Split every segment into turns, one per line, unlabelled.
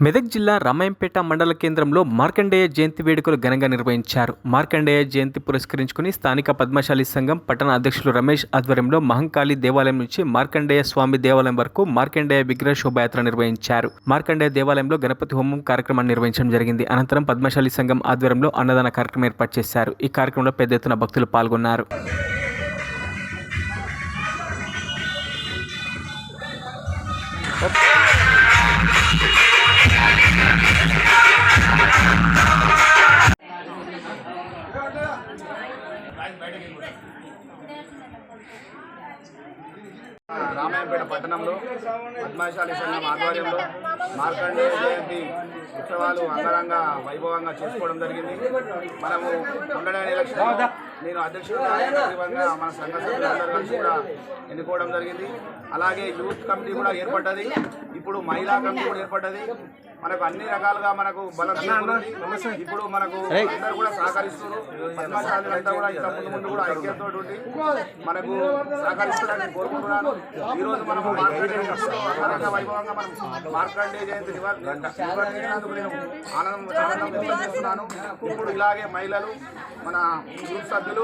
మెదక్ జిల్లా రామాయంపేట మండల కేంద్రంలో మార్కండేయ జయంతి వేడుకలు ఘనంగా నిర్వహించారు. మార్కండేయ జయంతి పురస్కరించుకుని స్థానిక పద్మశాలి సంఘం పట్టణ అధ్యక్షులు రమేష్ ఆధ్వర్యంలో మహంకాళి దేవాలయం నుంచి మార్కండేయ స్వామి దేవాలయం వరకు మార్కండేయ విగ్రహ శోభాయాత్ర నిర్వహించారు. మార్కండేయ దేవాలయంలో గణపతి హోమం కార్యక్రమాన్ని నిర్వహించడం జరిగింది. అనంతరం పద్మశాలి సంఘం ఆధ్వర్యంలో అన్నదాన కార్యక్రమం ఏర్పాటు చేశారు. ఈ కార్యక్రమంలో పెద్ద ఎత్తున భక్తులు పాల్గొన్నారు.
రామాయంపేట పట్టణంలో పద్మశాలి సంఘం ఆధ్వర్యంలో మార్కండేయ జయంతి ఉత్సవాలు అంగరంగ వైభవంగా చేసుకోవడం జరిగింది. మనము మొన్ననే ఎలక్షన్ నేను అధ్యక్షుడిగా మన సంఘ సభ్యులందరూ కలిసి కూడా ఎన్నుకోవడం జరిగింది. అలాగే యూత్ కమిటీ కూడా ఏర్పడ్డది. ఇప్పుడు మహిళా కమిటీ కూడా ఏర్పడ్డది. మనకు అన్ని రకాలుగా మనకు బలం చేకూరింది. ఇప్పుడు మనకు అందరూ కూడా సహకరిస్తున్నారు. పద్మశాలులంతా కూడా ఇంత ముందు కూడా ఐక్యంతో మనకు సహకరిస్తారని కోరుకుంటున్నాను. ఈ రోజు మనకు అంగరంగ వైభవంగా మనం మార్కండేయ జయంతి నిర్వహించినందుకు నేను ఆనందం వ్యక్తం చేస్తున్నాను. ఇప్పుడు ఇలాగే మహిళలు, మన యూత్ సభ్యులు,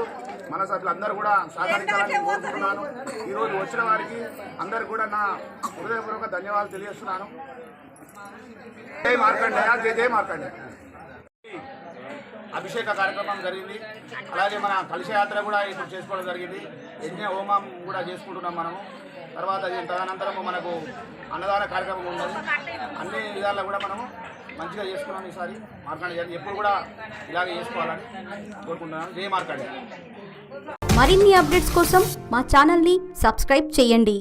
మన సభ్యులు అందరూ కూడా సహకరించాలని కోరుకుంటున్నాను. ఈరోజు వచ్చిన వారికి అందరు కూడా నా హృదయపూర్వక ధన్యవాదాలు తెలియజేస్తున్నాను. జై మార్కండేయ, జై జై మార్కండేయ. అభిషేక కార్యక్రమం జరిగింది. అలాగే మన కలశయాత్ర కూడా ఇప్పుడు చేసుకోవడం జరిగింది. యజ్ఞ హోమం కూడా చేసుకుంటున్నాం మనము. తర్వాత తదనంతరము మనకు అన్నదాన కార్యక్రమం ఉన్నది. అన్ని విధాల్లో కూడా మనము మంచిగా చేసుకున్నాం. ఈసారి మార్కండేయ ఎప్పుడు కూడా ఇలాగే చేసుకోవాలని కోరుకుంటున్నాను. జై మార్కండేయ.
మరిన్ని అప్డేట్స్ కోసం మా ఛానల్ని సబ్స్క్రైబ్ చేయండి.